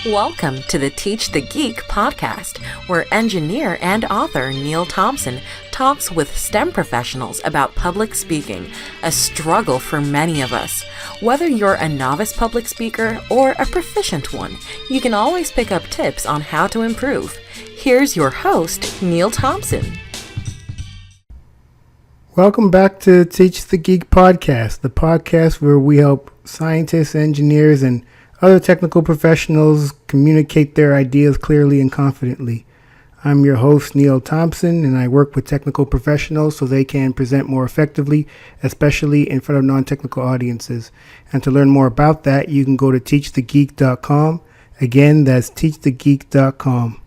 Welcome to the Teach the Geek podcast, where engineer and author Neil Thompson talks with STEM professionals about public speaking, a struggle for many of us. Whether you're a novice public speaker or a proficient one, you can always pick up tips on how to improve. Here's your host, Neil Thompson. Welcome back to Teach the Geek podcast, the podcast where we help scientists, engineers, and other technical professionals communicate their ideas clearly and confidently. I'm your host, Neil Thompson, and I work with technical professionals so they can present more effectively, especially in front of non-technical audiences. And to learn more about that, you can go to teachthegeek.com. Again, that's teachthegeek.com.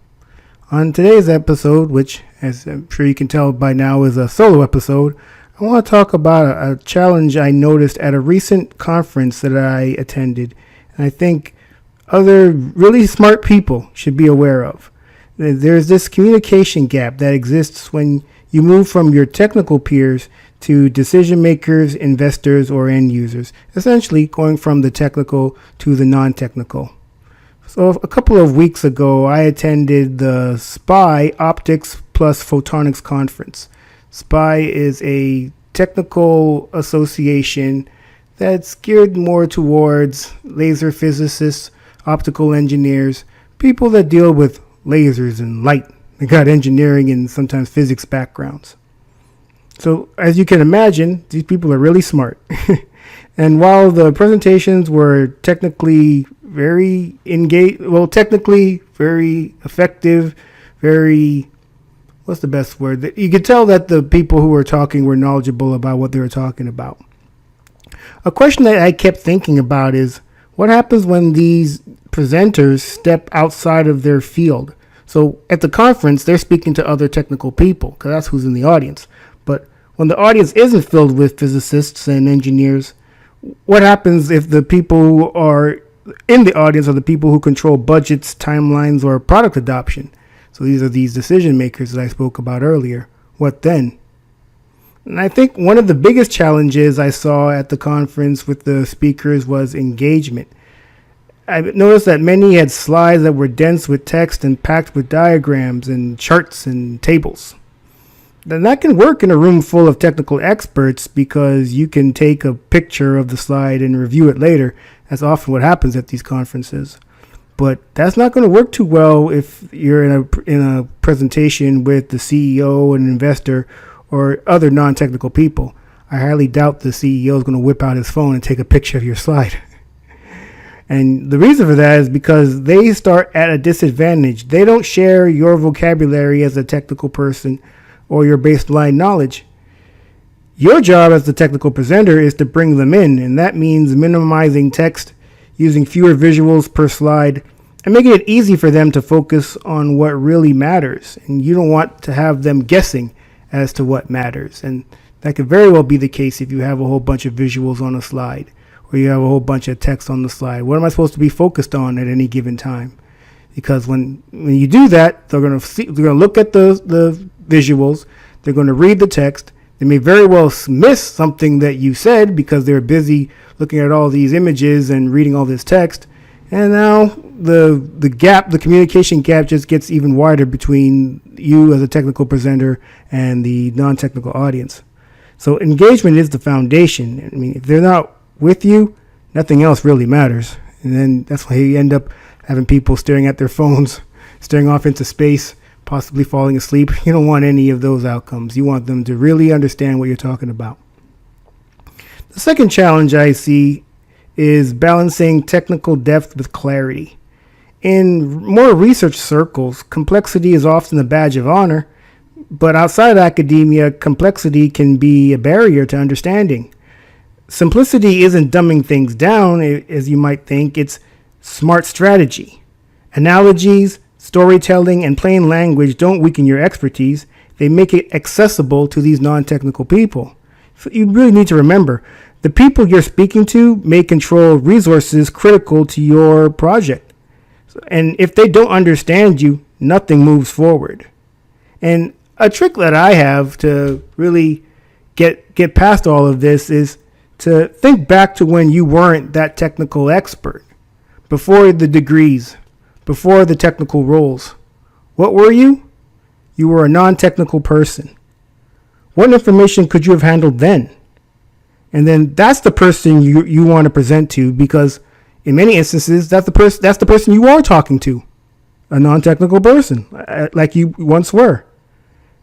On today's episode, which, as I'm sure you can tell by now, is a solo episode, I want to talk about a challenge I noticed at a recent conference that I attended. And I think other really smart people should be aware of. There's this communication gap that exists when you move from your technical peers to decision makers, investors, or end users, essentially going from the technical to the non-technical. So a couple of weeks ago, I attended the SPI Optics Photonics conference. SPI is a technical association that's geared more towards laser physicists, optical engineers, people that deal with lasers and light. They got engineering and sometimes physics backgrounds. So as you can imagine, these people are really smart. And while the presentations were technically very technically very effective, what's the best word? You could tell that the people who were talking were knowledgeable about what they were talking about. A question that I kept thinking about is, what happens when these presenters step outside of their field? So at the conference, they're speaking to other technical people, because that's who's in the audience. But when the audience isn't filled with physicists and engineers, what happens if the people who are in the audience are the people who control budgets, timelines, or product adoption? So these are these decision makers that I spoke about earlier. What then? And I think one of the biggest challenges I saw at the conference with the speakers was engagement. I noticed that many had slides that were dense with text and packed with diagrams and charts and tables. And that can work in a room full of technical experts because you can take a picture of the slide and review it later. That's often what happens at these conferences. But that's not going to work too well if you're in a presentation with the CEO, an investor, or other non-technical people. I highly doubt the CEO is going to whip out his phone and take a picture of your slide. And the reason for that is because they start at a disadvantage. They don't share your vocabulary as a technical person or your baseline knowledge. Your job as the technical presenter is to bring them in, and that means minimizing text, using fewer visuals per slide, and making it easy for them to focus on what really matters. And you don't want to have them guessing as to what matters. And that could very well be the case if you have a whole bunch of visuals on a slide, or you have a whole bunch of text on the slide. What am I supposed to be focused on at any given time? Because when you do that, they're going to look at the visuals, they're going to read the text. They may very well miss something that you said because they're busy looking at all these images and reading all this text. And now the communication gap just gets even wider between you as a technical presenter and the non-technical audience. So engagement is the foundation. I mean, if they're not with you, nothing else really matters. And then that's why you end up having people staring at their phones, staring off into space, possibly falling asleep. You don't want any of those outcomes. You want them to really understand what you're talking about. The second challenge I see is balancing technical depth with clarity. In more research circles, complexity is often a badge of honor, but outside academia, complexity can be a barrier to understanding. Simplicity isn't dumbing things down, as you might think. It's smart strategy. Analogies, storytelling, and plain language don't weaken your expertise. They make it accessible to these non-technical people. So you really need to remember, the people you're speaking to may control resources critical to your project. And if they don't understand you, nothing moves forward. And a trick that I have to really get past all of this is to think back to when you weren't that technical expert, before the degrees, before the technical roles. What were you? You were a non-technical person. What information could you have handled then? And then that's the person you want to present to, because in many instances, that's the person you are talking to, a non-technical person, like you once were,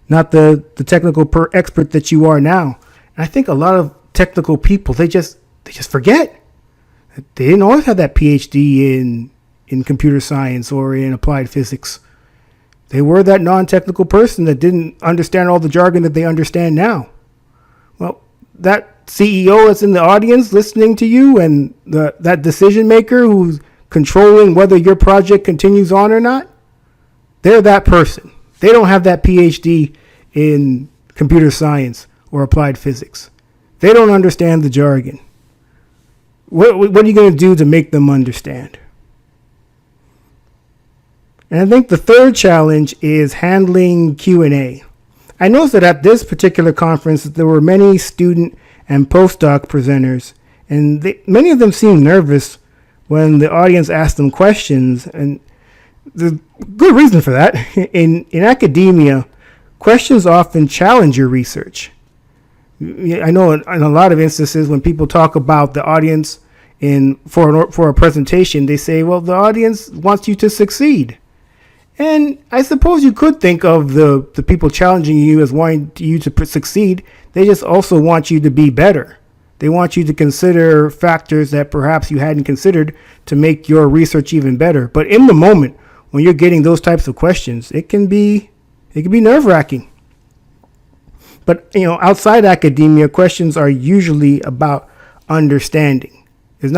not the technical expert that you are now. And I think a lot of technical people, they just forget. They didn't always have that PhD in computer science or in applied physics. They were that non-technical person that didn't understand all the jargon that they understand now. Well, that CEO that's in the audience listening to you, and that decision maker who's controlling whether your project continues on or not, they're that person. They don't have that PhD in computer science or applied physics. They don't understand the jargon. What are you going to do to make them understand? And I think the third challenge is handling Q&A. I noticed that at this particular conference, there were many student and postdoc presenters, and many of them seemed nervous when the audience asked them questions, and there's good reason for that. In academia, questions often challenge your research. I know in a lot of instances when people talk about the audience for a presentation, they say, well, the audience wants you to succeed. And I suppose you could think of the people challenging you as wanting you to succeed. They just also want you to be better. They want you to consider factors that perhaps you hadn't considered to make your research even better. But in the moment, when you're getting those types of questions, it can be nerve-wracking. But outside academia, questions are usually about understanding. The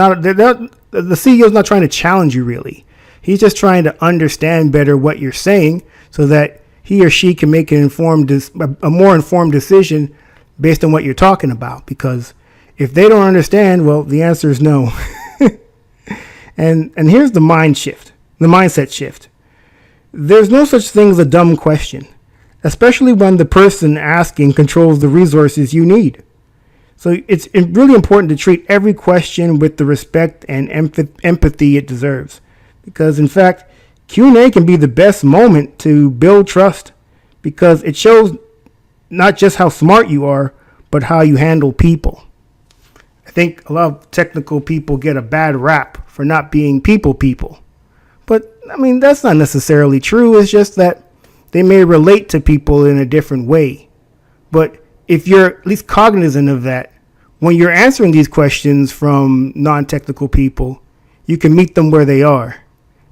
CEO is not trying to challenge you really. He's just trying to understand better what you're saying so that he or she can make a more informed decision based on what you're talking about. Because if they don't understand, well, the answer is no. And here's the mindset shift. There's no such thing as a dumb question, especially when the person asking controls the resources you need. So it's really important to treat every question with the respect and empathy it deserves. Because, in fact, Q&A can be the best moment to build trust, because it shows not just how smart you are, but how you handle people. I think a lot of technical people get a bad rap for not being people. But, that's not necessarily true. It's just that they may relate to people in a different way. But if you're at least cognizant of that, when you're answering these questions from non-technical people, you can meet them where they are.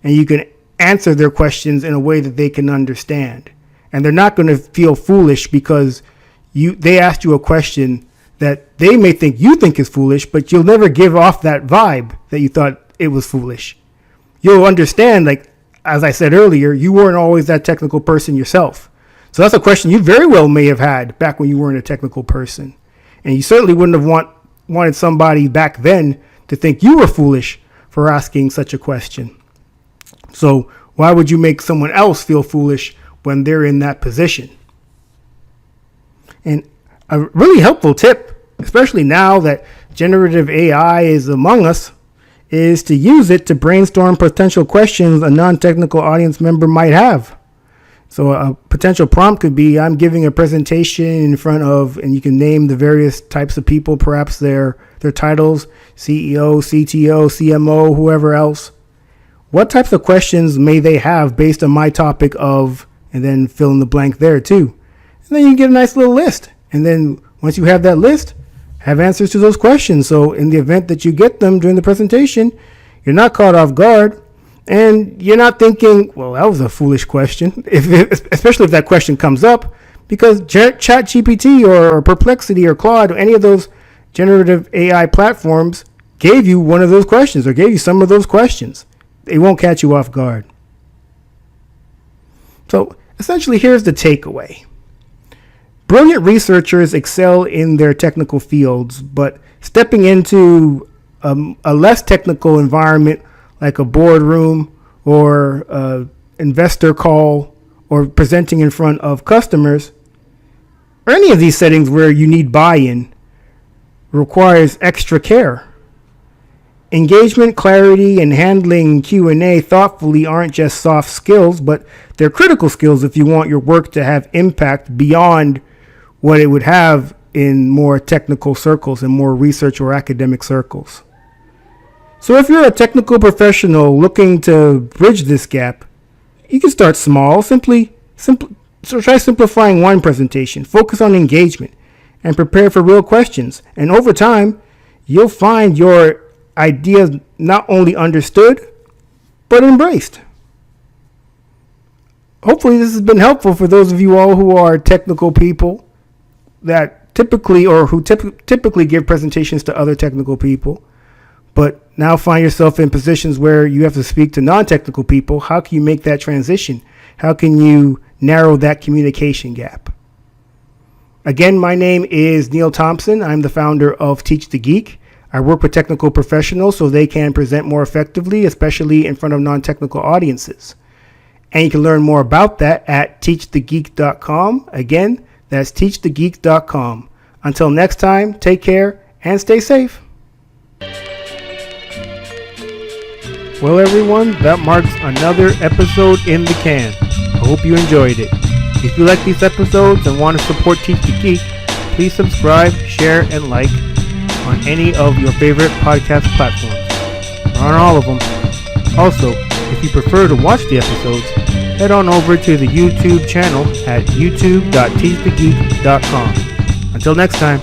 And you can answer their questions in a way that they can understand. And they're not going to feel foolish because they asked you a question that they may think you think is foolish, but you'll never give off that vibe that you thought it was foolish. You'll understand, like, as I said earlier, you weren't always that technical person yourself. So that's a question you very well may have had back when you weren't a technical person. And you certainly wouldn't have wanted somebody back then to think you were foolish for asking such a question. So why would you make someone else feel foolish when they're in that position? And a really helpful tip, especially now that generative AI is among us, is to use it to brainstorm potential questions a non-technical audience member might have. So a potential prompt could be, I'm giving a presentation in front of, and you can name the various types of people, perhaps their titles, CEO, CTO, CMO, whoever else. What types of questions may they have based on my topic of, and then fill in the blank there too. And then you get a nice little list. And then once you have that list, have answers to those questions. So in the event that you get them during the presentation, you're not caught off guard and you're not thinking, well, that was a foolish question, especially if that question comes up, because ChatGPT or Perplexity or Claude or any of those generative AI platforms gave you one of those questions or gave you some of those questions. They won't catch you off guard. So essentially, here's the takeaway. Brilliant researchers excel in their technical fields, but stepping into a less technical environment like a boardroom or an investor call or presenting in front of customers, or any of these settings where you need buy-in, requires extra care. Engagement, clarity, and handling Q&A thoughtfully aren't just soft skills, but they're critical skills if you want your work to have impact beyond what it would have in more technical circles and more research or academic circles. So if you're a technical professional looking to bridge this gap, you can start small. So try simplifying one presentation, focus on engagement, and prepare for real questions. And over time, you'll find your ideas not only understood, but embraced. Hopefully this has been helpful for those of you all who are technical people that typically give presentations to other technical people, but now find yourself in positions where you have to speak to non-technical people. How can you make that transition? How can you narrow that communication gap? Again, my name is Neil Thompson. I'm the founder of Teach the Geek. I work with technical professionals so they can present more effectively, especially in front of non-technical audiences. And you can learn more about that at teachthegeek.com. Again, that's teachthegeek.com. Until next time, take care and stay safe. Well, everyone, that marks another episode in the can. I hope you enjoyed it. If you like these episodes and want to support Teach the Geek, please subscribe, share, and like on any of your favorite podcast platforms. Or on all of them. Also, if you prefer to watch the episodes, head on over to the YouTube channel at youtube.teachthegeek.com. Until next time.